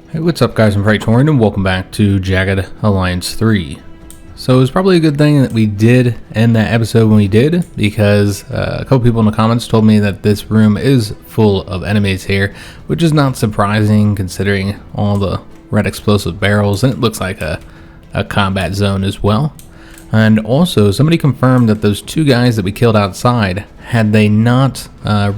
Hey, what's up guys, I'm Praetorian and welcome back to Jagged Alliance 3. So it was probably a good thing that we did end that episode when we did, because a couple people in the comments told me that this room is full of enemies here, which is not surprising considering all the red explosive barrels, and it looks like a combat zone as well. And also somebody confirmed that those two guys that we killed outside, had they not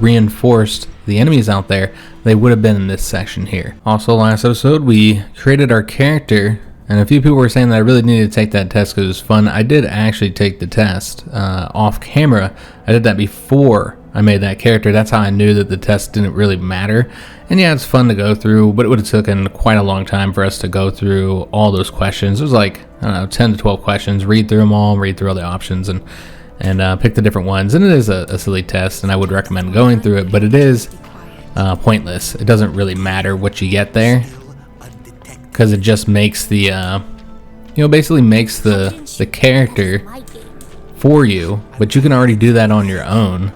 reinforced the enemies out there, they would have been in this section here. Also, last episode we created our character, and a few people were saying that I really needed to take that test because it was fun. I did actually take the test off camera. I did that before I made that character. That's how I knew that the test didn't really matter. And yeah, it's fun to go through, but it would have taken quite a long time for us to go through all those questions. It was like, I don't know, 10 to 12 questions, read through them all, read through all the options, and pick the different ones. And it is a silly test, and I would recommend going through it, but it is pointless. It doesn't really matter what you get there, because it just makes the basically makes the character for you, but you can already do that on your own,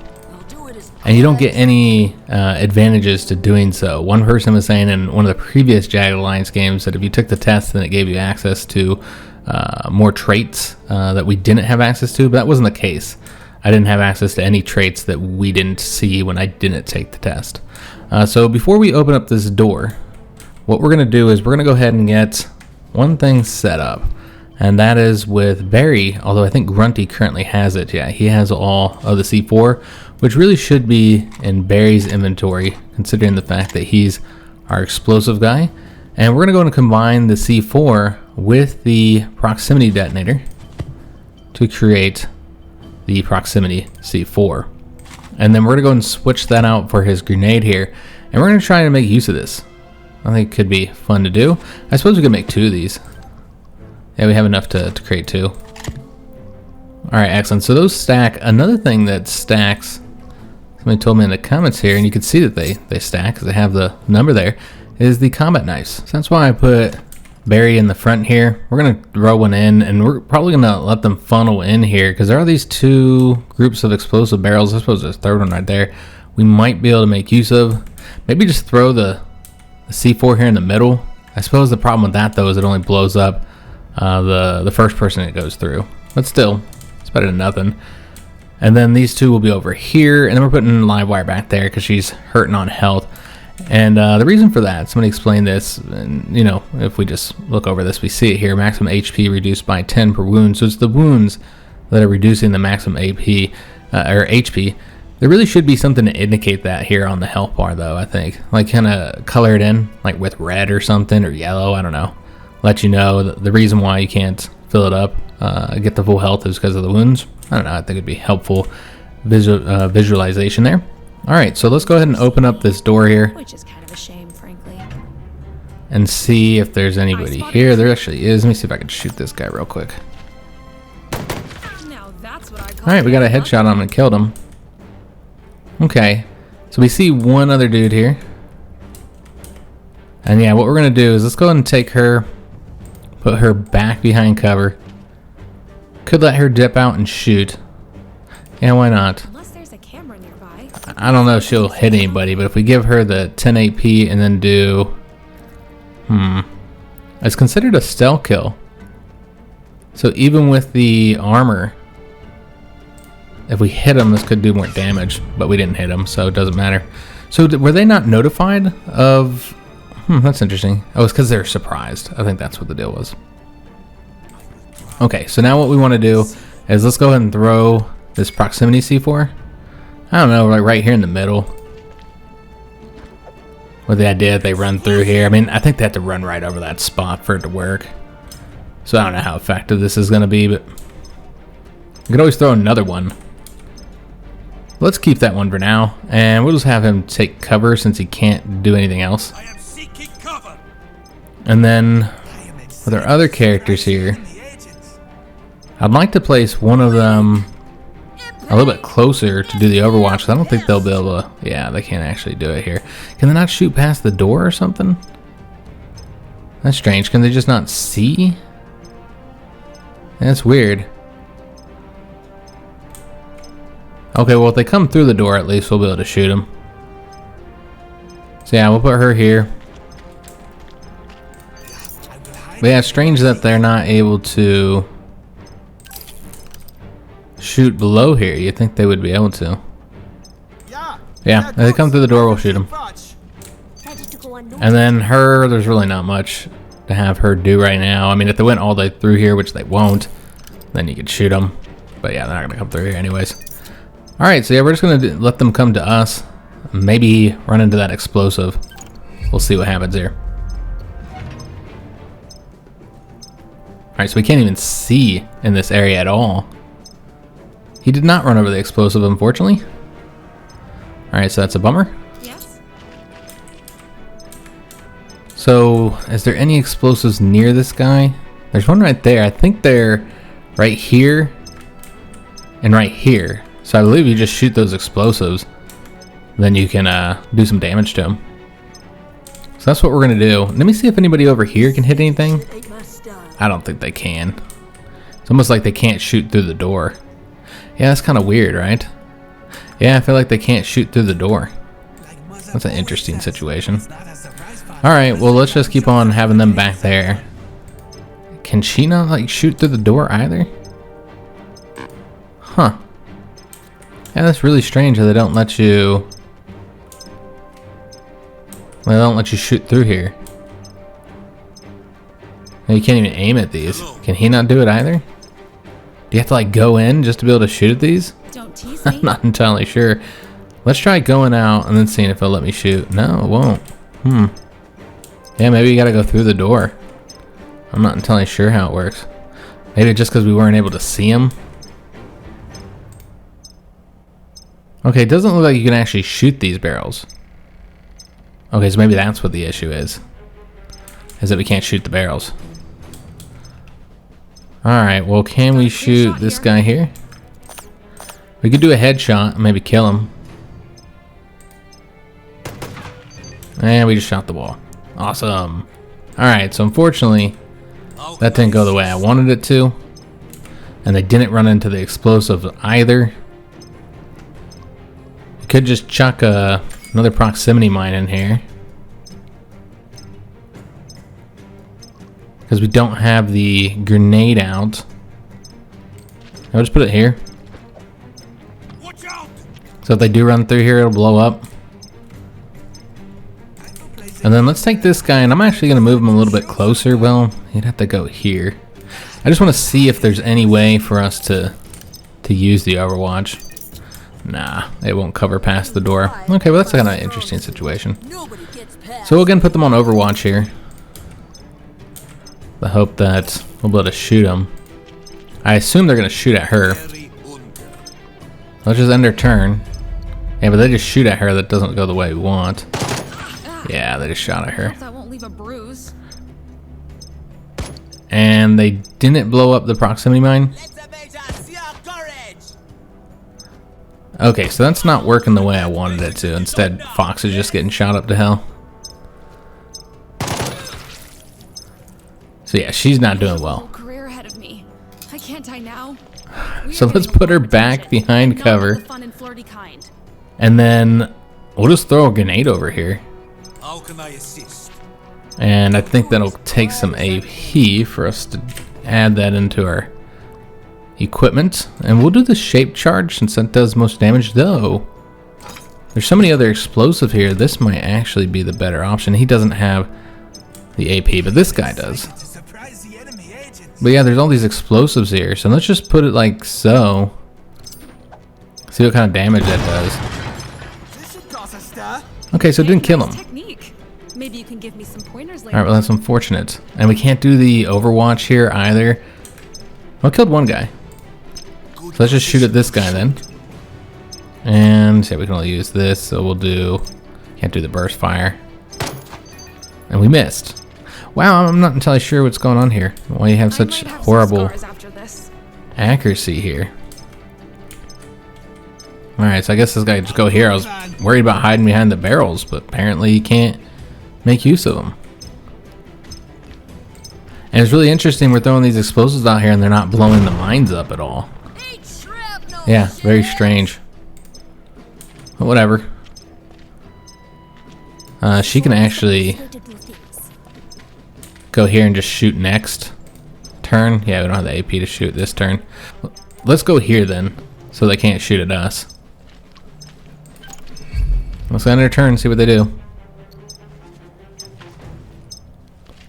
and you don't get any advantages to doing so. One person was saying in one of the previous Jagged Alliance games that if you took the test, then it gave you access to more traits that we didn't have access to, but that wasn't the case. I didn't have access to any traits that we didn't see when I didn't take the test. So before we open up this door, what we're going to do is we're going to go ahead and get one thing set up, and that is with Barry, although I think Grunty currently has it. Yeah, he has all of the C4, which really should be in Barry's inventory, considering the fact that he's our explosive guy. And we're going to go and combine the C4 with the proximity detonator to create the proximity C4. And then we're going to go and switch that out for his grenade here, and we're going to try to make use of this. I think it could be fun to do. I suppose we could make two of these. Yeah, we have enough to create two. Alright, excellent. So those stack. Another thing that stacks, somebody told me in the comments here, and you can see that they stack because they have the number there, is the combat knives. So that's why I put Barry in the front here. We're going to throw one in, and we're probably going to let them funnel in here because there are these two groups of explosive barrels. I suppose there's a third one right there we might be able to make use of. Maybe just throw the C4 here in the middle. I suppose the problem with that though is it only blows up the first person it goes through, but still it's better than nothing. And then these two will be over here, and then we're putting Livewire back there because she's hurting on health. And the reason for that, somebody explained this, and if we just look over this, we see it here: maximum HP reduced by 10 per wound. So it's the wounds that are reducing the maximum AP or HP. There really should be something to indicate that here on the health bar though, I think. Like kind of color it in, like with red or something, or yellow, I don't know. Let you know the reason why you can't fill it up, get the full health, is because of the wounds. I don't know, I think it'd be helpful visualization there. Alright, so let's go ahead and open up this door here. Which is kind of a shame, frankly. And see if there's anybody here. There actually is. Let me see if I can shoot this guy real quick. Alright, we got a headshot on him and killed him. Okay, so we see one other dude here. And yeah, what we're going to do is let's go ahead and take her, put her back behind cover. Could let her dip out and shoot. Yeah, why not? Unless there's a camera nearby. I don't know if she'll hit anybody, but if we give her the 10 AP and then do... It's considered a stealth kill. So even with the armor, if we hit him, this could do more damage, but we didn't hit him, so it doesn't matter. So were they not notified of... that's interesting. Oh, it's because they're surprised. I think that's what the deal was. Okay, so now what we want to do is let's go ahead and throw this proximity C4. I don't know, like right here in the middle. With the idea that they run through here. I mean, I think they have to run right over that spot for it to work. So I don't know how effective this is going to be, but... you could always throw another one. Let's keep that one for now, and we'll just have him take cover since he can't do anything else. I am seeking cover. And then with our other characters here, I'd like to place one of them a little bit closer to do the overwatch, because I don't think they'll be able to... yeah, they can't actually do it here. Can they not shoot past the door or something? That's strange. Can they just not see? That's weird. Okay, well, if they come through the door, at least we'll be able to shoot them. So yeah, we'll put her here. But yeah, it's strange that they're not able to shoot below here. You'd think they would be able to. Yeah, if they come through the door, we'll shoot them. And then her, there's really not much to have her do right now. I mean, if they went all the way through here, which they won't, then you could shoot them. But yeah, they're not gonna come through here anyways. All right, so yeah, we're just gonna let them come to us. Maybe run into that explosive. We'll see what happens here. All right, so we can't even see in this area at all. He did not run over the explosive, unfortunately. All right, so that's a bummer. Yes. So, is there any explosives near this guy? There's one right there. I think they're right here and right here. So I believe you just shoot those explosives, then you can do some damage to them. So that's what we're gonna do. Let me see if anybody over here can hit anything. I don't think they can. It's almost like they can't shoot through the door. Yeah, that's kind of weird, right? Yeah, I feel like they can't shoot through the door. That's an interesting situation. Alright, well, let's just keep on having them back there. Can she not, like, shoot through the door either? Huh. Yeah, that's really strange that they don't let you... They don't let you shoot through here. You can't even aim at these. Can he not do it either? Do you have to, like, go in just to be able to shoot at these? Don't tease me. I'm not entirely sure. Let's try going out and then seeing if it'll let me shoot. No, it won't. Yeah, maybe you gotta go through the door. I'm not entirely sure how it works. Maybe just because we weren't able to see him. Okay, it doesn't look like you can actually shoot these barrels. Okay, so maybe that's what the issue is that we can't shoot the barrels. Alright, well, can we shoot this guy here? We could do a headshot and maybe kill him. And we just shot the ball. Awesome. Alright, so unfortunately, that didn't go the way I wanted it to. And they didn't run into the explosive either. We could just chuck another proximity mine in here. Because we don't have the grenade out. I'll just put it here. So if they do run through here, it'll blow up. And then let's take this guy, and I'm actually going to move him a little bit closer. Well, he'd have to go here. I just want to see if there's any way for us to use the Overwatch. Nah, it won't cover past the door. Okay, well, that's kind of an interesting situation. So we'll again put them on Overwatch here. The hope that we'll be able to shoot them. I assume they're going to shoot at her. Let's just end their turn. Yeah, but they just shoot at her. That doesn't go the way we want. Yeah, they just shot at her. That won't leave a bruise. And they didn't blow up the proximity mine. Okay, so that's not working the way I wanted it to. Instead, Fox is just getting shot up to hell. So yeah, she's not doing well. Career ahead of me. I can't die now. So let's put her back behind cover. And then we'll just throw a grenade over here. How can I assist? And I think that'll take some AP for us to add that into our equipment. And we'll do the shape charge since that does most damage, though. There's so many other explosives here. This might actually be the better option. He doesn't have the AP, but this guy does. But yeah, there's all these explosives here. So let's just put it like so. See what kind of damage that does. Okay, so it didn't kill him. Maybe you can give me some pointers later. Alright, well, that's unfortunate. And we can't do the Overwatch here either. Well, I killed one guy. So let's just shoot at this guy then. And yeah, we can only use this, so we'll do... Can't do the burst fire. And we missed. Wow, I'm not entirely sure what's going on here. Why you have such horrible accuracy here. Alright, so I guess this guy just go here. I was worried about hiding behind the barrels, but apparently you can't make use of them. And it's really interesting, we're throwing these explosives out here and they're not blowing the mines up at all. Yeah, very strange. But whatever. She can actually go here and just shoot next turn. Yeah, we don't have the AP to shoot this turn. Let's go here then, so they can't shoot at us. Let's end their turn and see what they do.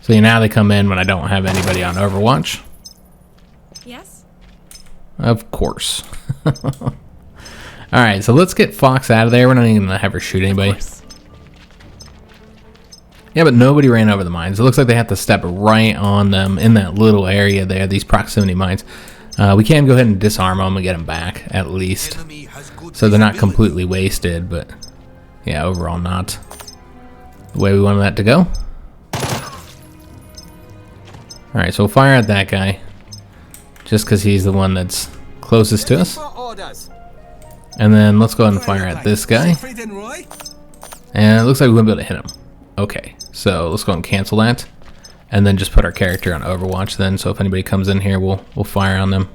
So now they come in when I don't have anybody on Overwatch. Yes? Of course. Alright, so let's get Fox out of there. We're not even gonna have her shoot anybody. Yeah, but nobody ran over the mines. It looks like they have to step right on them in that little area there, these proximity mines. We can go ahead and disarm them and get them back, at least. So they're not completely wasted, but yeah, overall not the way we wanted that to go. Alright, so we'll fire at that guy, just because he's the one that's closest to us. And then let's go ahead and fire at this guy. And it looks like we won't be able to hit him. Okay, so let's go ahead and cancel that. And then just put our character on Overwatch then, so if anybody comes in here, we'll fire on them.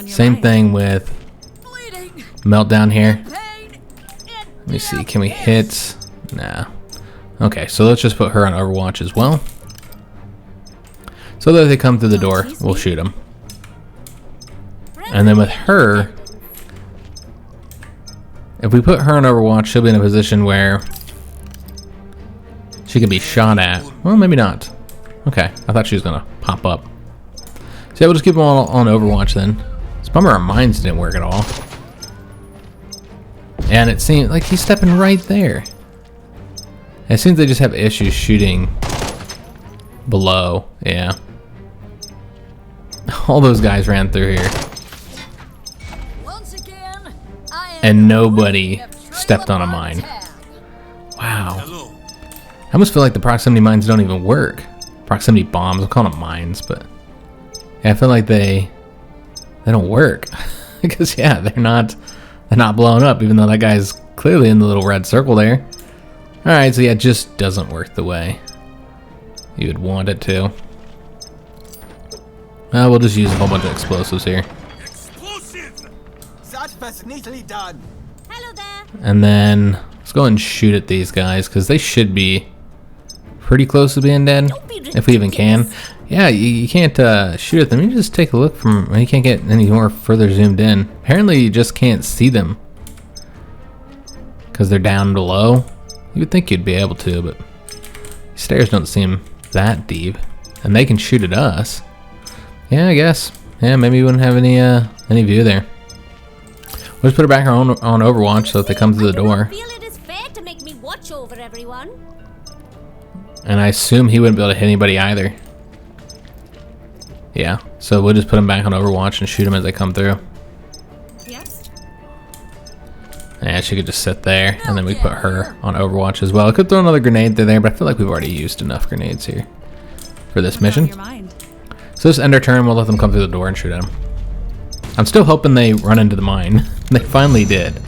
Same thing with Meltdown here. Let me see, can we hit? Nah. Okay, so let's just put her on Overwatch as well. So that if they come through the door, we'll shoot them. And then with her, if we put her on Overwatch, she'll be in a position where she can be shot at. Well, maybe not. Okay, I thought she was gonna pop up. So yeah, we'll just keep them all on Overwatch then. It's a bummer our mines didn't work at all. And it seems like he's stepping right there. It seems they just have issues shooting below. Yeah. All those guys ran through here. And nobody stepped on a mine. Wow. I almost feel like the proximity mines don't even work. Proximity bombs, I'll call them mines, but yeah, I feel like they don't work. Because yeah, they're not blowing up, even though that guy's clearly in the little red circle there. Alright, so yeah, it just doesn't work the way you would want it to. We'll just use a whole bunch of explosives here. Explosive! That was neatly done. Hello there. And then let's go and shoot at these guys, because they should be pretty close to being dead, if we even can. Yeah, you can't shoot at them. You just take a look from. You can't get any more further zoomed in. Apparently, you just can't see them because they're down below. You would think you'd be able to, but stairs don't seem that deep, and they can shoot at us. Yeah, I guess. Yeah, maybe we wouldn't have any view there. We'll just put her back on Overwatch so if they come through the door. I feel it is fair to make me watch over everyone. And I assume he wouldn't be able to hit anybody either. Yeah, so we'll just put him back on Overwatch and shoot them as they come through. Yes? Yeah, she could just sit there, and then we put her on Overwatch as well. I could throw another grenade through there, but I feel like we've already used enough grenades here for this mission. So just end our turn, we'll let them come through the door and shoot at them. I'm still hoping they run into the mine. They finally did.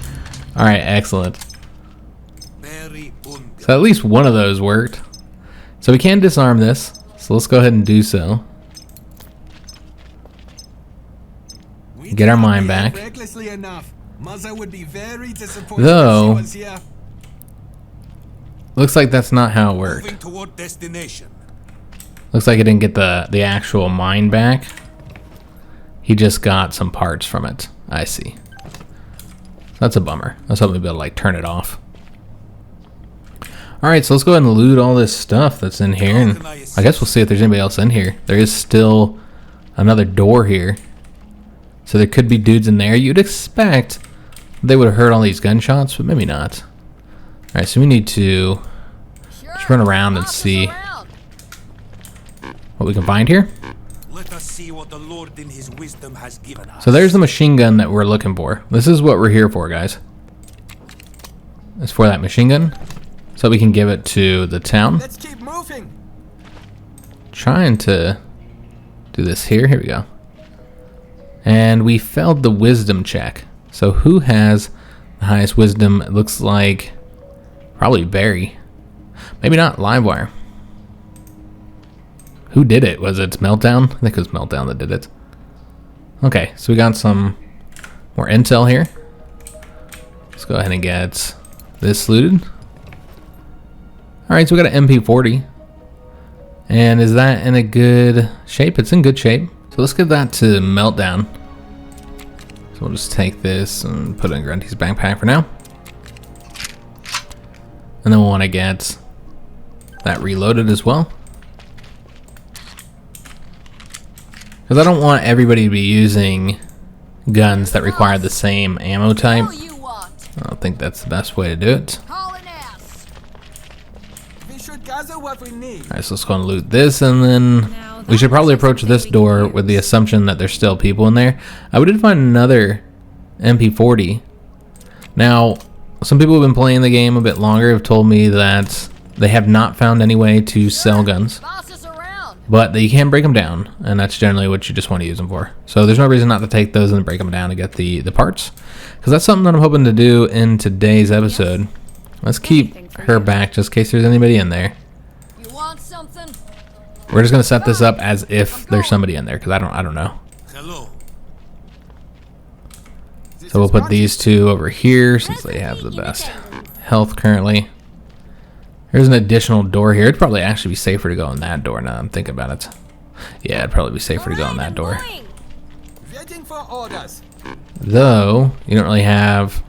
Alright, excellent. So at least one of those worked. So we can disarm this, so let's go ahead and do so. Get our mine back. Though, looks like that's not how it worked. Looks like it didn't get the actual mine back. He just got some parts from it. I see. That's a bummer. I was hoping we'd be able to like turn it off. Alright, so let's go ahead and loot all this stuff that's in here, and I guess we'll see if there's anybody else in here. There is still another door here. So there could be dudes in there. You'd expect they would have heard all these gunshots, but maybe not. Alright, so we need to just run around and see what we can find here. Let us see what the Lord in his wisdom has given us. So there's the machine gun that we're looking for. This is what we're here for, guys. It's for that machine gun, so we can give it to the town. Let's keep moving. Trying to do this here. Here we go. And we failed the wisdom check. So who has the highest wisdom? It looks like probably Barry. Maybe not Livewire. Who did it? Was it Meltdown? I think it was Meltdown that did it. Okay, so we got some more intel here. Let's go ahead and get this looted. Alright, so we got an MP40. And is that in a good shape? It's in good shape. So let's give that to Meltdown. So we'll just take this and put it in Grunty's backpack for now. And then we'll want to get that reloaded as well. Because I don't want everybody to be using guns that require the same ammo type. I don't think that's the best way to do it. We should gather what we need. Alright, so let's go and loot this, and then we should probably approach this door with the assumption that there's still people in there. We did find another MP40. Now, some people who have been playing the game a bit longer have told me that they have not found any way to sell guns. But you can break them down, and that's generally what you just want to use them for. So there's no reason not to take those and break them down and get the parts. Because that's something that I'm hoping to do in today's episode. Let's keep her back just in case there's anybody in there. You want something? We're just going to set this up as if there's somebody in there, because I don't know. Hello. So we'll put these two over here since they have the best health currently. There's an additional door here. It'd probably actually be safer to go in that door now that I'm thinking about it. Yeah, it'd probably be safer to go in that door. Waiting for orders. Though, you don't really have...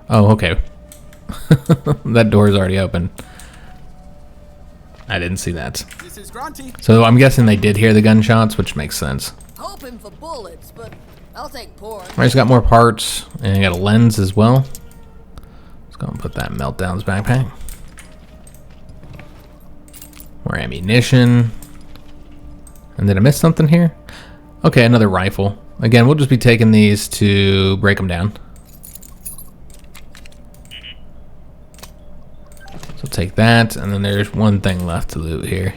Oh, okay. That door is already open. I didn't see that. This is Grunty. So I'm guessing they did hear the gunshots, which makes sense. Hoping for bullets, but I'll take porn. Alright, it's got more parts, and I got a lens as well. Let's go and put that in Meltdown's backpack. More ammunition. And did I miss something here? Okay, another rifle. Again, we'll just be taking these to break them down. So take that, and then there's one thing left to loot here.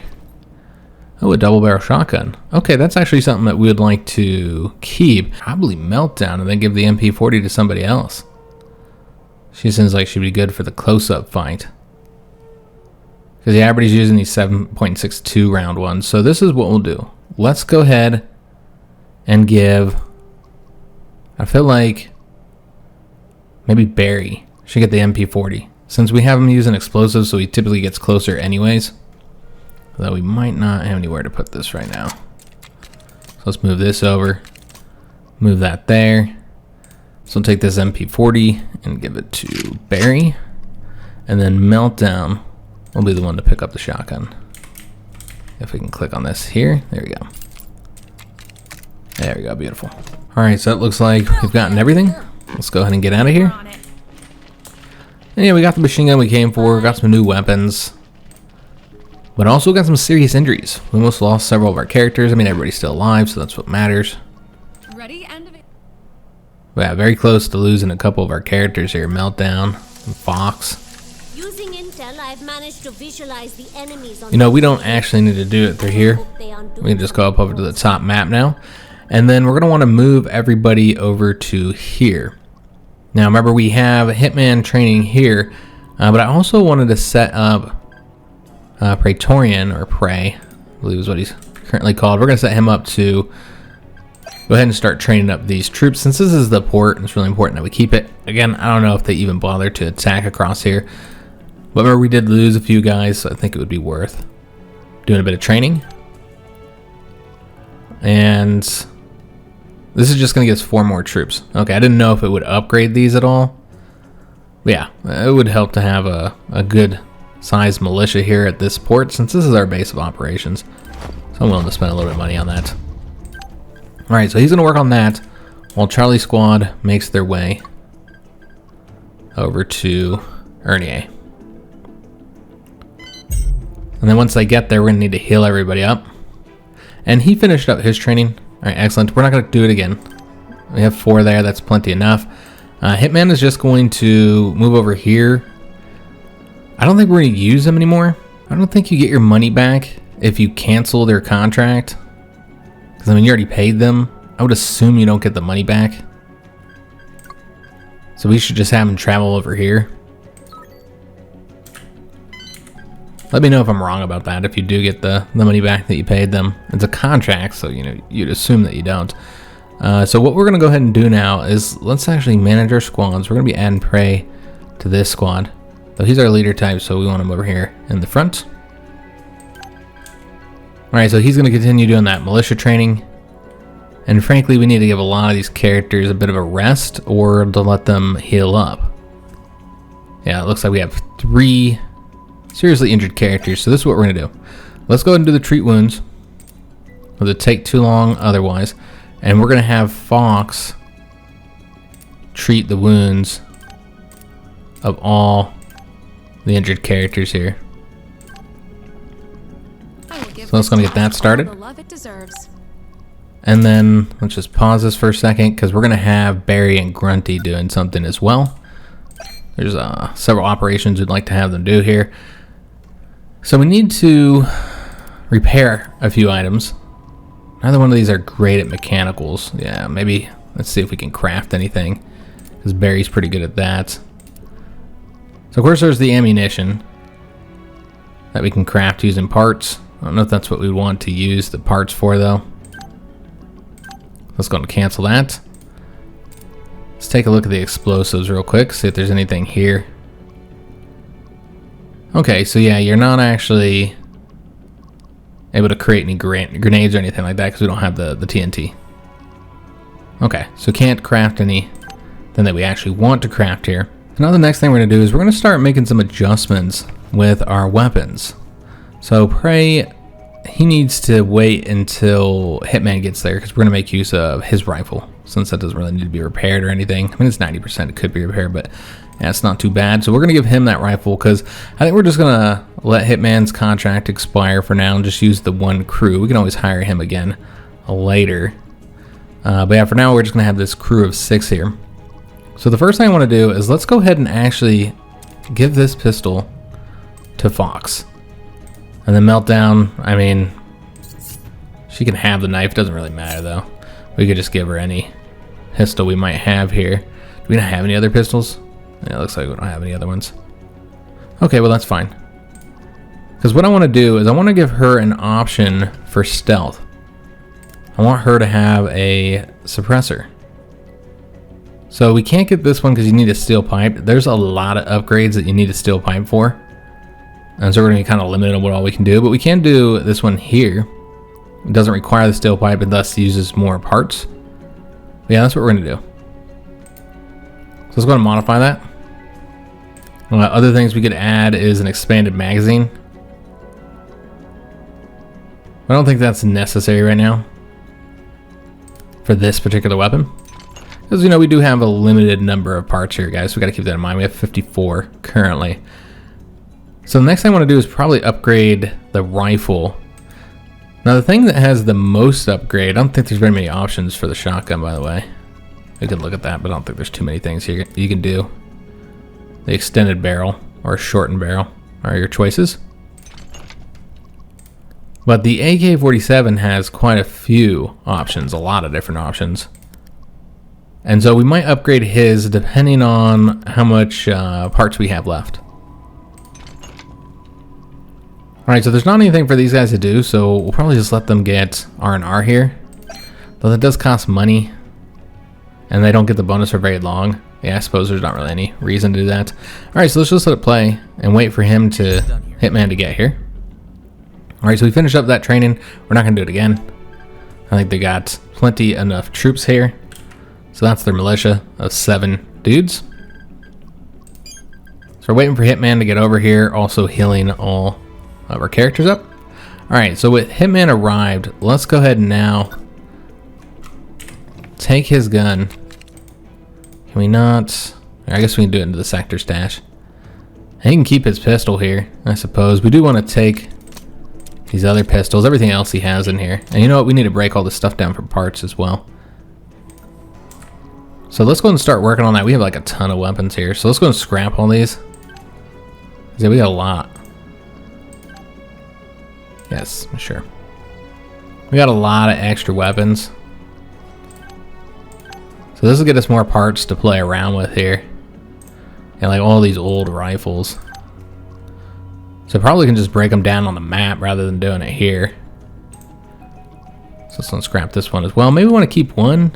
Oh, a double barrel shotgun. Okay, that's actually something that we would like to keep. Probably Meltdown and then give the MP40 to somebody else. She seems like she'd be good for the close-up fight. Because yeah, everybody's using these 7.62 round ones. So this is what we'll do. Let's go ahead and give... I feel like maybe Barry should get the MP40. Since we have him using explosives, so he typically gets closer anyways. Though we might not have anywhere to put this right now. So let's move this over. Move that there. So we'll take this MP40 and give it to Barry. And then Meltdown will be the one to pick up the shotgun. If we can click on this here. There we go. There we go. Beautiful. Alright, so it looks like we've gotten everything. Let's go ahead and get out of here. And yeah, we got the machine gun we came for. Got some new weapons. But also got some serious injuries. We almost lost several of our characters. I mean, everybody's still alive, so that's what matters. Ready? End of it. Yeah, very close to losing a couple of our characters here. Meltdown and Fox. Using intel, I've managed to visualize the enemies on You know, we don't actually need to do it through here. We can just go up over to the top map now. And then we're going to want to move everybody over to here. Now, remember, we have Hitman training here. But I also wanted to set up Praetorian, or Prey, I believe is what he's currently called. We're going to set him up to go ahead and start training up these troops. Since this is the port, it's really important that we keep it. Again, I don't know if they even bother to attack across here. But remember, we did lose a few guys, so I think it would be worth doing a bit of training. And this is just going to get us 4 more troops. Okay, I didn't know if it would upgrade these at all. But yeah, it would help to have a good size militia here at this port, since this is our base of operations. So I'm willing to spend a little bit of money on that. Alright, so he's going to work on that while Charlie Squad makes their way over to Ernier. And then once they get there, we're going to need to heal everybody up. And he finished up his training. Alright, excellent. We're not going to do it again. We have 4 there. That's plenty enough. Hitman is just going to move over here. I don't think we're going to use them anymore. I don't think you get your money back if you cancel their contract. Because, I mean, you already paid them. I would assume you don't get the money back. So we should just have them travel over here. Let me know if I'm wrong about that, if you do get the money back that you paid them. It's a contract, so you know you'd assume that you don't. So what we're going to go ahead and do now is let's actually manage our squads. We're going to be adding Prey to this squad. Though he's our leader type, so we want him over here in the front. Alright, so he's going to continue doing that militia training. And frankly, we need to give a lot of these characters a bit of a rest or to let them heal up. Yeah, it looks like we have 3 seriously injured characters, so this is what we're going to do. Let's go ahead and do the treat wounds. It'll take too long otherwise. And we're going to have Fox treat the wounds of all the injured characters here. So let's go and get that started. The love it deserves. And then let's just pause this for a second because we're going to have Barry and Grunty doing something as well. There's several operations we'd like to have them do here. So we need to repair a few items. Neither one of these are great at mechanicals. Yeah, maybe let's see if we can craft anything because Barry's pretty good at that. So of course there's the ammunition that we can craft using parts. I don't know if that's what we want to use the parts for though. Let's go and cancel that. Let's take a look at the explosives real quick, see if there's anything here. Okay, so yeah, you're not actually able to create any grenades or anything like that because we don't have the TNT. Okay, so can't craft anything that we actually want to craft here. Now the next thing we're going to do is we're going to start making some adjustments with our weapons. So Prey, he needs to wait until Hitman gets there because we're going to make use of his rifle since that doesn't really need to be repaired or anything. I mean, it's 90%, it could be repaired, but yeah, it's not too bad. So we're going to give him that rifle because I think we're just going to let Hitman's contract expire for now and just use the one crew. We can always hire him again later. But yeah, for now we're just going to have this crew of 6 here. So the first thing I want to do is let's go ahead and actually give this pistol to Fox. And then Meltdown, I mean, she can have the knife, doesn't really matter though. We could just give her any pistol we might have here. Do we not have any other pistols? Yeah, it looks like we don't have any other ones. Okay, well that's fine. Because what I want to do is I want to give her an option for stealth. I want her to have a suppressor. So we can't get this one because you need a steel pipe. There's a lot of upgrades that you need a steel pipe for. And so we're going to be kind of limited on what all we can do. But we can do this one here. It doesn't require the steel pipe and thus uses more parts. But yeah, that's what we're going to do. So let's go and modify that. Other things we could add is an expanded magazine. I don't think that's necessary right now for this particular weapon. Because, you know, we do have a limited number of parts here, guys. So we got to keep that in mind. We have 54 currently. So the next thing I want to do is probably upgrade the rifle. Now the thing that has the most upgrade, I don't think there's very many options for the shotgun, by the way. We could look at that, but I don't think there's too many things here you can do. The extended barrel or shortened barrel are your choices. But the AK-47 has quite a few options, a lot of different options. And so we might upgrade his depending on how much parts we have left. Alright, so there's not anything for these guys to do, so we'll probably just let them get R&R here. Though that does cost money. And they don't get the bonus for very long. Yeah, I suppose there's not really any reason to do that. Alright, so let's just let it play and wait for him to, Hitman to get here. Alright, so we finished up that training. We're not going to do it again. I think they got plenty enough troops here. So that's their militia of 7 dudes. So we're waiting for Hitman to get over here, also healing all of our characters up. Alright, so with Hitman arrived, let's go ahead and now take his gun. Can we not? I guess we can do it into the sector stash. And he can keep his pistol here, I suppose. We do want to take these other pistols, everything else he has in here. And you know what? We need to break all this stuff down for parts as well. So let's go and start working on that. We have like a ton of weapons here. So let's go and scrap all these. Yeah, we got a lot. Yes, sure. We got a lot of extra weapons. So this will get us more parts to play around with here. And like all these old rifles. So probably can just break them down on the map rather than doing it here. So let's unscrap this one as well. Maybe we want to keep one.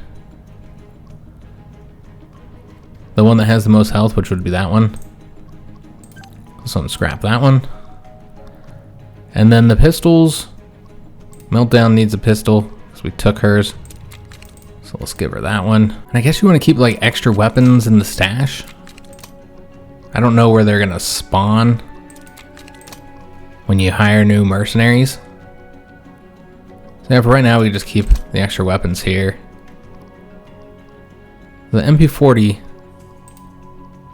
The one that has the most health, which would be that one. Let's unscrap that one. And then the pistols. Meltdown needs a pistol because we took hers. So let's give her that one. And I guess you want to keep like extra weapons in the stash. I don't know where they're gonna spawn when you hire new mercenaries. So yeah, for right now we just keep the extra weapons here. The MP40, I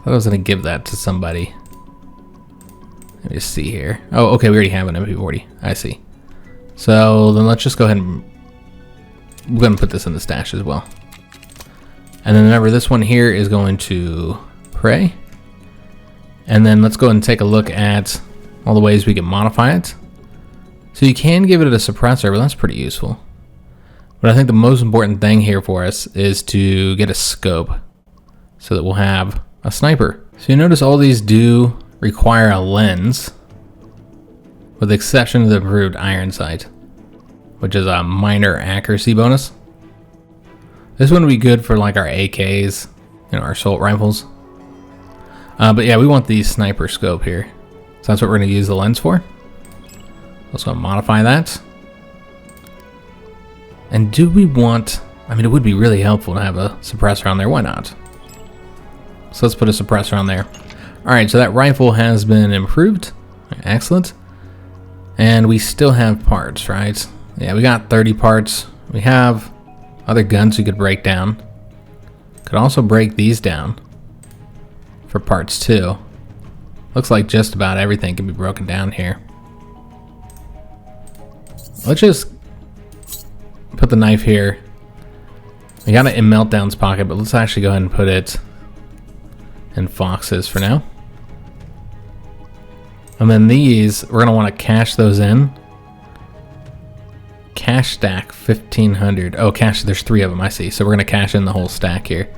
thought I was gonna give that to somebody. Let me just see here. Oh, okay, we already have an MP40. I see. So then let's just go ahead and we're gonna put this in the stash as well. And then remember, this one here is going to Prey. And then let's go ahead and take a look at all the ways we can modify it. So you can give it a suppressor, but that's pretty useful. But I think the most important thing here for us is to get a scope so that we'll have a sniper. So you notice all these do require a lens, with the exception of the improved iron sight, which is a minor accuracy bonus. This one would be good for like our AKs, our assault rifles. But yeah, we want the sniper scope here. So that's what we're going to use the lens for. Also modify that. And do we want, I mean, it would be really helpful to have a suppressor on there. Why not? So let's put a suppressor on there. Alright, so that rifle has been improved. Excellent. And we still have parts, right? Yeah, we got 30 parts. We have other guns we could break down. Could also break these down for parts too. Looks like just about everything can be broken down here. Let's just put the knife here. We got it in Meltdown's pocket, but let's actually go ahead and put it in Fox's for now. And then these, we're gonna want to cash those in. Cash stack 1500. Oh, cash, there's 3 of them, I see. So we're gonna cash in the whole stack here.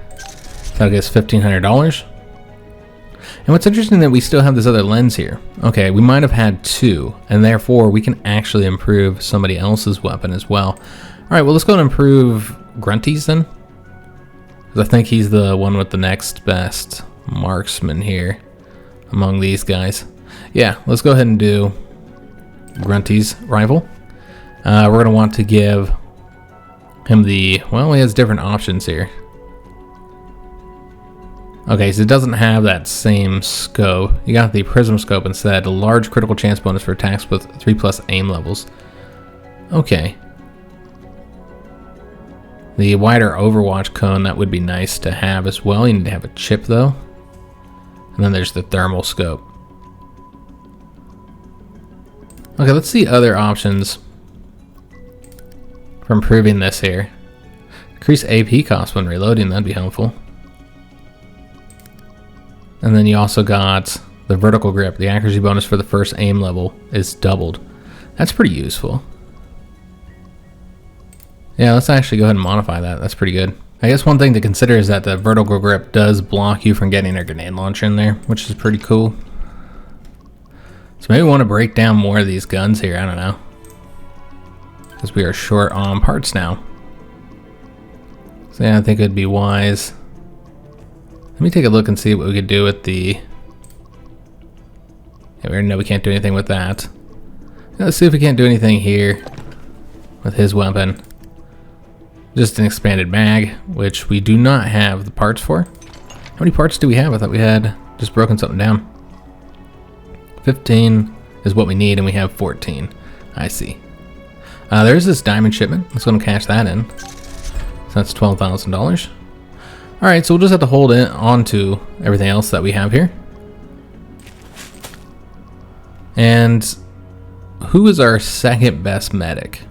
That'll get us $1,500. And what's interesting that we still have this other lens here. Okay, we might have had 2, and therefore we can actually improve somebody else's weapon as well. Alright, well let's go and improve Grunty's then. Because I think he's the one with the next best marksman here among these guys. Yeah, let's go ahead and do Grunty's rifle. We're going to want to give him the, well, he has different options here. Okay, so it doesn't have that same scope. You got the prism scope instead. A large critical chance bonus for attacks with 3+ aim levels. Okay. The wider overwatch cone, that would be nice to have as well. You need to have a chip though. And then there's the thermal scope. Okay, let's see other options for improving this here. Increase AP cost when reloading, that'd be helpful. And then you also got the vertical grip. The accuracy bonus for the first aim level is doubled. That's pretty useful. Yeah, let's actually go ahead and modify that. That's pretty good. I guess one thing to consider is that the vertical grip does block you from getting a grenade launcher in there, which is pretty cool. So maybe we want to break down more of these guns here. I don't know. Because we are short on parts now. So yeah, I think it'd be wise. Let me take a look and see what we could do with the... Yeah, we already know we can't do anything with that. Let's see if we can't do anything here with his weapon. Just an expanded mag, which we do not have the parts for. How many parts do we have? I thought we had just broken something down. 15 is what we need, and we have 14. I see. There's this diamond shipment. Let's go and cash that in. So that's $12,000. Alright, so we'll just have to hold it on to everything else that we have here. And who is our second best medic?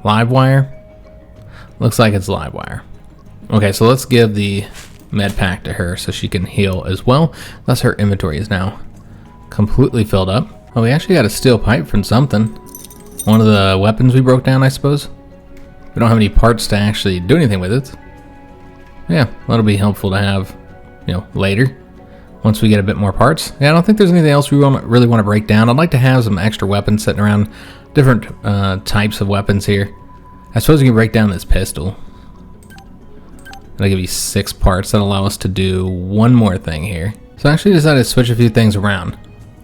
Livewire? Looks like it's Livewire. Okay, so let's give the med pack to her so she can heal as well. Thus her inventory is now completely filled up. Oh, we actually got a steel pipe from something. One of the weapons we broke down, I suppose. We don't have any parts to actually do anything with it. Yeah, that'll be helpful to have, later. Once we get a bit more parts. Yeah, I don't think there's anything else we really want to break down. I'd like to have some extra weapons sitting around. Different types of weapons here. I suppose we can break down this pistol. That'll give you 6 parts. That'll allow us to do one more thing here. So I actually decided to switch a few things around.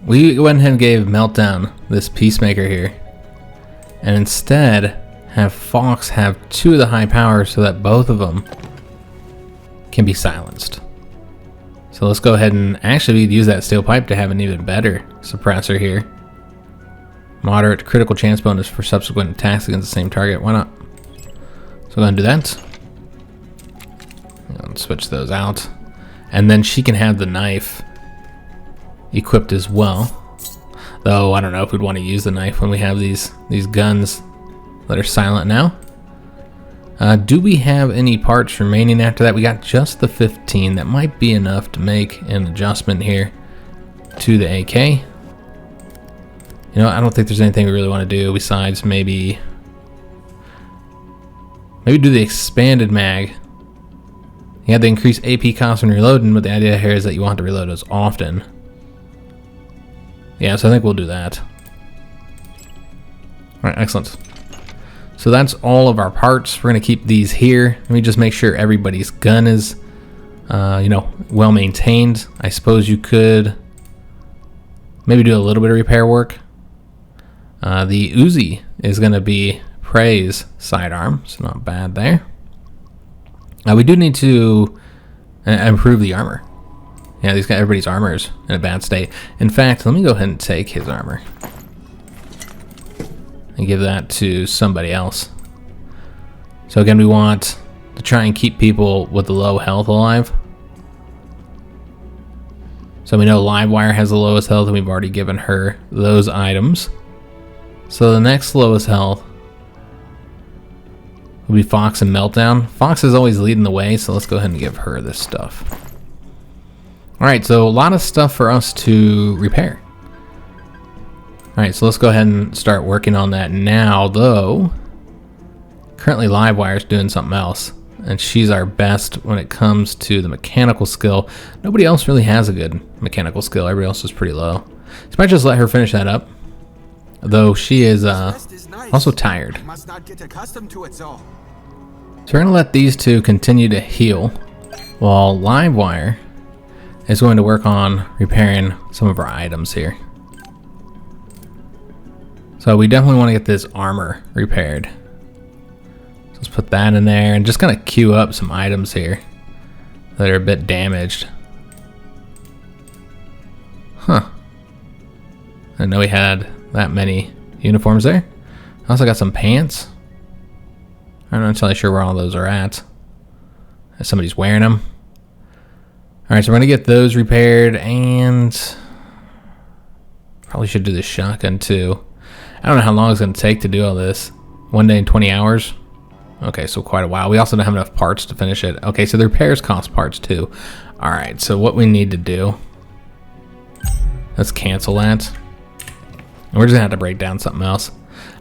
we went ahead and gave Meltdown this Peacemaker here. And instead, have Fox have 2 of the high powers so that both of them can be silenced. So let's go ahead and actually we'd use that steel pipe to have an even better suppressor here. Moderate critical chance bonus for subsequent attacks against the same target. Why not? So go ahead and do that. Let's switch those out. And then she can have the knife equipped as well. Though I don't know if we'd want to use the knife when we have these guns that are silent now. Do we have any parts remaining after that? We got just the 15. That might be enough to make an adjustment here to the AK. You know, I don't think there's anything we really want to do besides maybe do the expanded mag. You have the increased AP cost when reloading, but the idea here is that you want to reload as often. Yeah, so I think we'll do that. Alright, excellent. So that's all of our parts. We're going to keep these here. Let me just make sure everybody's gun is, you know, well maintained. I suppose you could maybe do a little bit of repair work. The Uzi is going to be Prey's sidearm, so not bad there. We do need to improve the armor. Yeah, everybody's armor is in a bad state. In fact, let me go ahead and take his armor and give that to somebody else. So again, we want to try and keep people with the low health alive. So we know Livewire has the lowest health, and we've already given her those items. So the next lowest health will be Fox and Meltdown. Fox is always leading the way, so let's go ahead and give her this stuff. Alright, so a lot of stuff for us to repair. Alright, so let's go ahead and start working on that now, though. Currently Livewire's doing something else, and she's our best when it comes to the mechanical skill. Nobody else really has a good mechanical skill. Everybody else is pretty low. So I might just let her finish that up, though she is also tired. I must not get accustomed to it, so. So we're going to let these two continue to heal, while Livewire is going to work on repairing some of our items here. So we definitely want to get this armor repaired. So let's put that in there and just kind of queue up some items here that are a bit damaged. Huh. I didn't know we had that many uniforms there. I also got some pants. I'm not entirely sure where all those are at. Somebody's wearing them. Alright, so we're going to get those repaired, and probably should do the shotgun too. I don't know how long it's going to take to do all this. 1 day and 20 hours? Okay, so quite a while. We also don't have enough parts to finish it. Okay, so the repairs cost parts too. Alright, so what we need to do, let's cancel that. And we're just going to have to break down something else.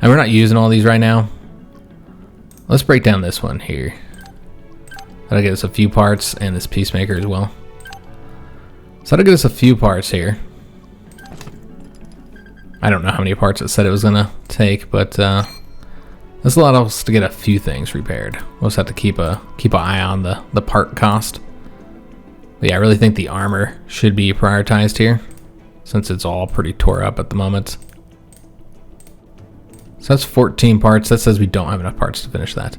And we're not using all these right now. Let's break down this one here. That'll get us a few parts, and this Peacemaker as well. So that'll get us a few parts here. I don't know how many parts it said it was gonna take, but this allowed us to get a few things repaired. We'll just have to keep an eye on the part cost. But yeah, I really think the armor should be prioritized here, since it's all pretty tore up at the moment. So that's 14 parts. That says we don't have enough parts to finish that.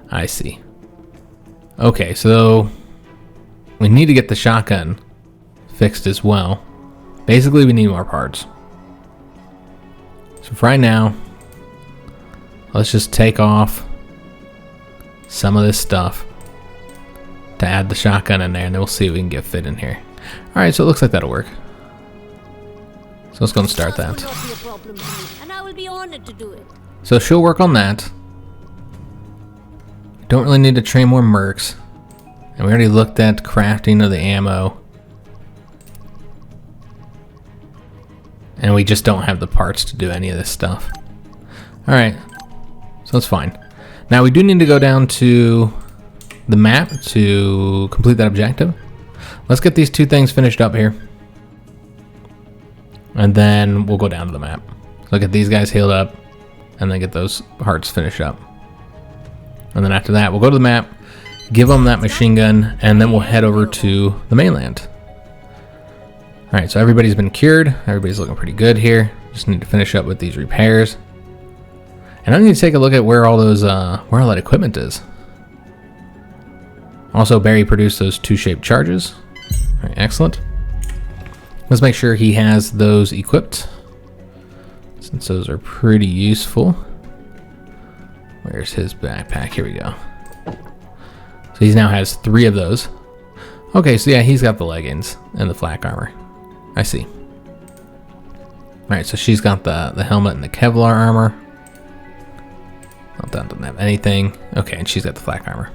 I see. Okay, so we need to get the shotgun fixed as well. Basically, we need more parts. So for right now, let's just take off some of this stuff to add the shotgun in there, and then we'll see if we can get fit in here. Alright, so it looks like that'll work. So let's go and start that. Will not be a problem to me, and I will be honored to do it. So she'll work on that. We don't really need to train more mercs. And we already looked at crafting of the ammo. And we just don't have the parts to do any of this stuff. Alright, so that's fine. Now we do need to go down to the map to complete that objective. Let's get these two things finished up here. And then we'll go down to the map. So get these guys healed up, and then get those hearts finished up. And then after that, we'll go to the map, give them that machine gun, and then we'll head over to the mainland. Alright, so everybody's been cured. Everybody's looking pretty good here. Just need to finish up with these repairs. And I need to take a look at where all those, where all that equipment is. Also, Barry produced those 2-shaped charges. Alright, excellent. Let's make sure he has those equipped, since those are pretty useful. Where's his backpack? Here we go. So he now has 3 of those. Okay, so yeah, he's got the leggings and the flak armor. I see. Alright, so she's got the helmet and the Kevlar armor. Well, that doesn't have anything. Okay, and she's got the flak armor.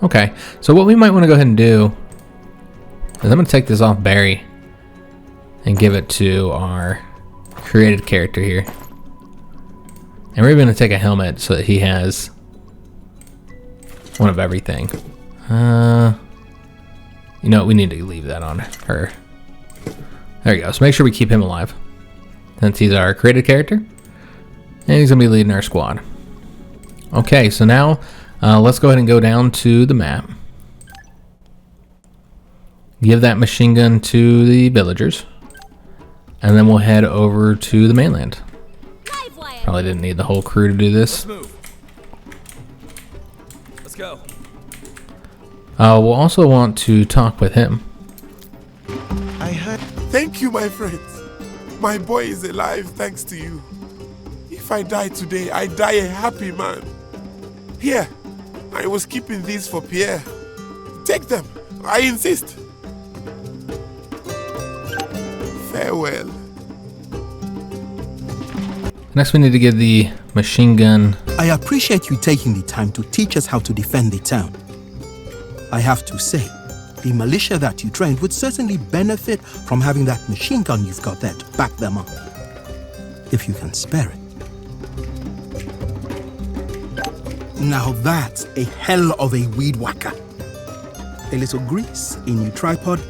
Okay, so what we might want to go ahead and do is I'm going to take this off Barry and give it to our created character here. And we're going to take a helmet so that he has one of everything. You know what, we need to leave that on her. There you go. So make sure we keep him alive, since he's our created character. And he's going to be leading our squad. Okay, so now let's go ahead and go down to the map. Give that machine gun to the villagers. And then we'll head over to the mainland. Probably didn't need the whole crew to do this. Let's move. Let's go. We'll also want to talk with him. I heard. Thank you, my friends. My boy is alive thanks to you. If I die today, I die a happy man. Here, I was keeping these for Pierre. Take them, I insist. Farewell. Next we need to give the machine gun. I appreciate you taking the time to teach us how to defend the town. I have to say, the militia that you trained would certainly benefit from having that machine gun you've got there to back them up. If you can spare it. Now that's a hell of a weed whacker. A little grease in your tripod,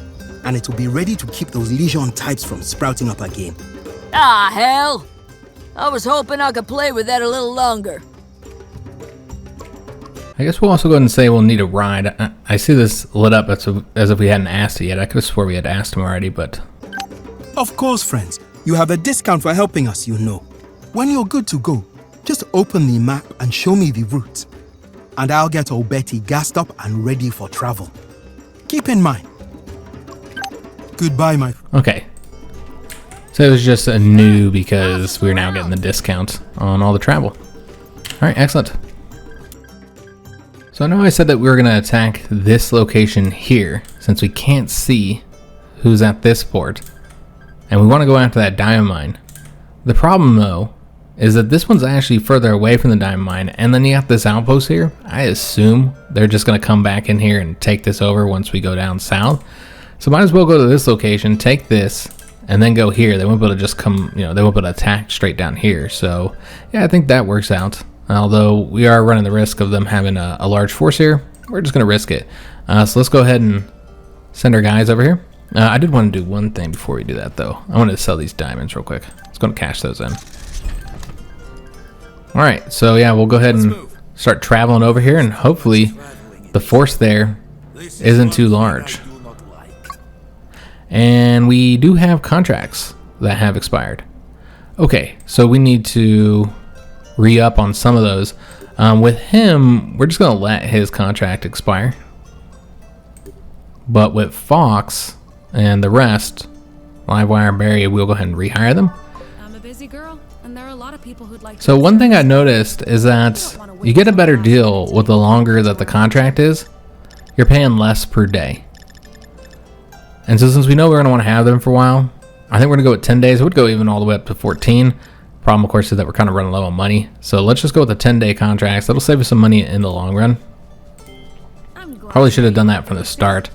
and it will be ready to keep those Legion types from sprouting up again. Ah, hell! I was hoping I could play with that a little longer. I guess we'll also go ahead and say we'll need a ride. I see this lit up as if we hadn't asked it yet. I could have swore we had asked him already, but... Of course, friends. You have a discount for helping us, you know. When you're good to go, just open the map and show me the route. And I'll get old Betty gassed up and ready for travel. Keep in mind. Goodbye, my friend. Okay. So it was just a new because we're now getting the discount on all the travel. Alright, excellent. So I know I said that we were going to attack this location here, since we can't see who's at this port. And we want to go after that diamond mine. The problem, though, is that this one's actually further away from the diamond mine, and then you got this outpost here. I assume they're just going to come back in here and take this over once we go down south. So might as well go to this location, take this, and then go here. They won't be able to just come, you know, they won't be able to attack straight down here. So yeah, I think that works out. Although we are running the risk of them having a large force here, we're just going to risk it. So let's go ahead and send our guys over here. I did want to do one thing before we do that, though. I wanted to sell these diamonds real quick. Let's go and cash those in. Alright, so yeah, we'll go ahead and start traveling over here, and hopefully the force there isn't too large. And we do have contracts that have expired. Okay, so we need to re-up on some of those. With him, we're just going to let his contract expire. But with Fox and the rest, Livewire and Barry, we'll go ahead and rehire them. I'm a busy girl, and there are a lot of people who'd like to. So one thing I noticed is that you get a better deal with the longer that the contract is. You're paying less per day. And so since we know we're going to want to have them for a while, I think we're going to go with 10 days. It would go even all the way up to 14. Problem, of course, is that we're kind of running low on money. So let's just go with the 10-day contracts. That'll save us some money in the long run. Probably should have done that from the start.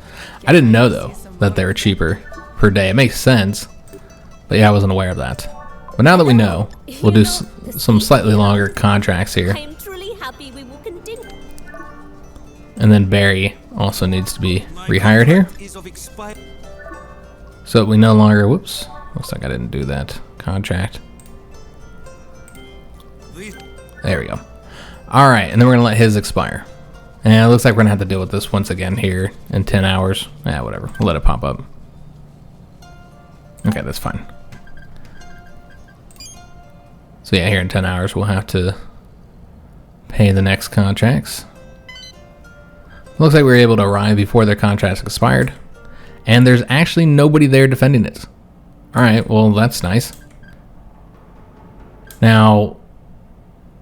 I didn't know, though, that they were cheaper per day. It makes sense. But yeah, I wasn't aware of that. But now that we know, we'll do some slightly longer contracts here. I'm truly happy we will continue. And then Barry also needs to be rehired here. So we no longer, whoops, looks like I didn't do that contract. There we go. Alright, and then we're going to let his expire. And it looks like we're going to have to deal with this once again here in 10 hours. Yeah, whatever. We'll let it pop up. Okay, that's fine. So yeah, here in 10 hours we'll have to pay the next contracts. Looks like we were able to arrive before their contracts expired. And there's actually nobody there defending it. Alright, well that's nice. Now,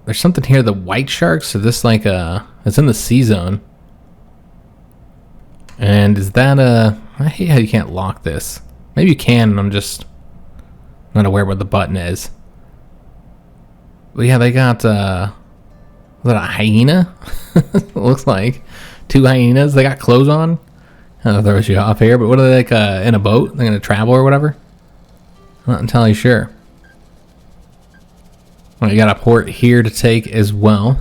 there's something here, the white sharks. So this like it's in the sea zone. And is that I hate how you can't lock this. Maybe you can, and I'm just not aware what the button is. But yeah, they got, is that a hyena? Looks like. 2 hyenas. They got clothes on. I don't know if throws you off here, but what are they, like, in a boat? They're going to travel or whatever? I'm not entirely sure. Well, you got a port here to take as well.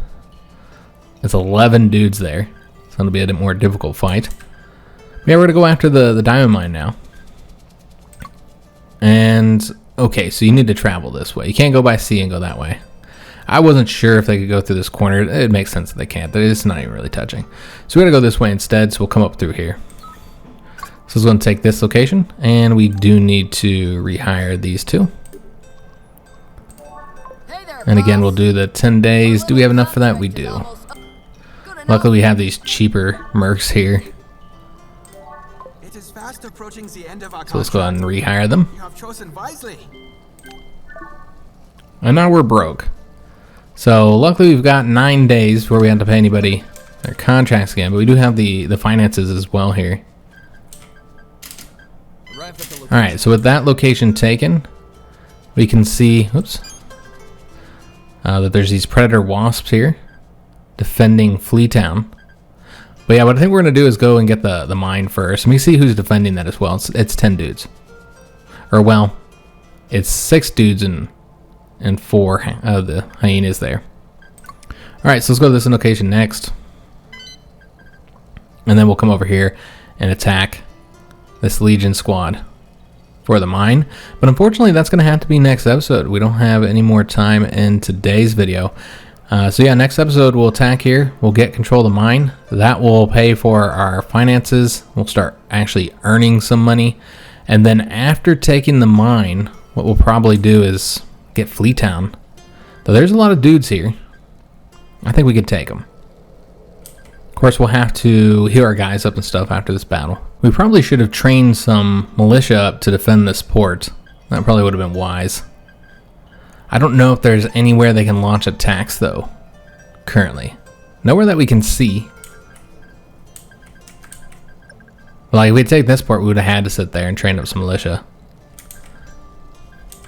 It's 11 dudes there. So it'll be a bit more difficult fight. Yeah, we're going to go after the diamond mine now. And, okay, so you need to travel this way. You can't go by sea and go that way. I wasn't sure if they could go through this corner. It makes sense that they can't. It's not even really touching. So we're going to go this way instead, so we'll come up through here. So it's going to take this location, and we do need to rehire these 2. And again, we'll do the 10 days. Do we have enough for that? We do. Luckily, we have these cheaper mercs here. It is fast approaching the end of our So let's go ahead and rehire them. You have chosen wisely. And now we're broke. So luckily we've got 9 days before we have to pay anybody their contracts again, but we do have the finances as well here. Alright, so with that location taken, we can see, oops, that there's these predator wasps here defending Fleetown. But yeah, what I think we're going to do is go and get the mine first. Let me see who's defending that as well. It's 10 dudes. Or well, it's 6 dudes and 4 of the hyenas there. Alright, so let's go to this location next. And then we'll come over here and attack this Legion squad for the mine. But unfortunately, that's going to have to be next episode. We don't have any more time in today's video. So yeah, next episode we'll attack here. We'll get control of the mine. That will pay for our finances. We'll start actually earning some money. And then after taking the mine, what we'll probably do is get Fleetown. Though there's a lot of dudes here. I think we could take them. Of course, we'll have to heal our guys up and stuff after this battle. We probably should have trained some militia up to defend this port. That probably would have been wise. I don't know if there's anywhere they can launch attacks, though, currently. Nowhere that we can see. Like, if we take this port, we would have had to sit there and train up some militia.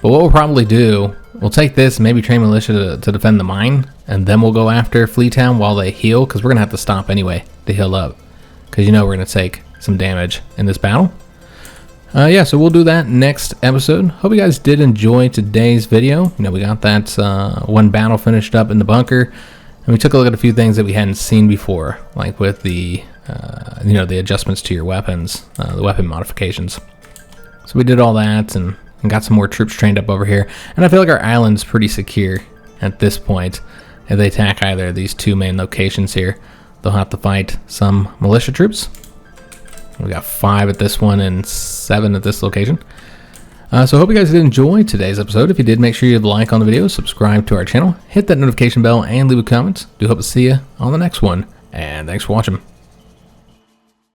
But what we'll probably do, we'll take this and maybe train militia to defend the mine, and then we'll go after Fleetown while they heal, because we're going to have to stop anyway to heal up. Because you know we're going to take some damage in this battle. Yeah, so we'll do that next episode. Hope you guys did enjoy today's video. You know, we got that one battle finished up in the bunker, and we took a look at a few things that we hadn't seen before, like with the, you know, the adjustments to your weapons, the weapon modifications. So we did all that and got some more troops trained up over here. And I feel like our island's pretty secure at this point. If they attack either of these 2 main locations here, they'll have to fight some militia troops. We got 5 at this one and 7 at this location. So I hope you guys did enjoy today's episode. If you did, make sure you hit like on the video, subscribe to our channel, hit that notification bell, and leave a comment. Do hope to see you on the next one. And thanks for watching.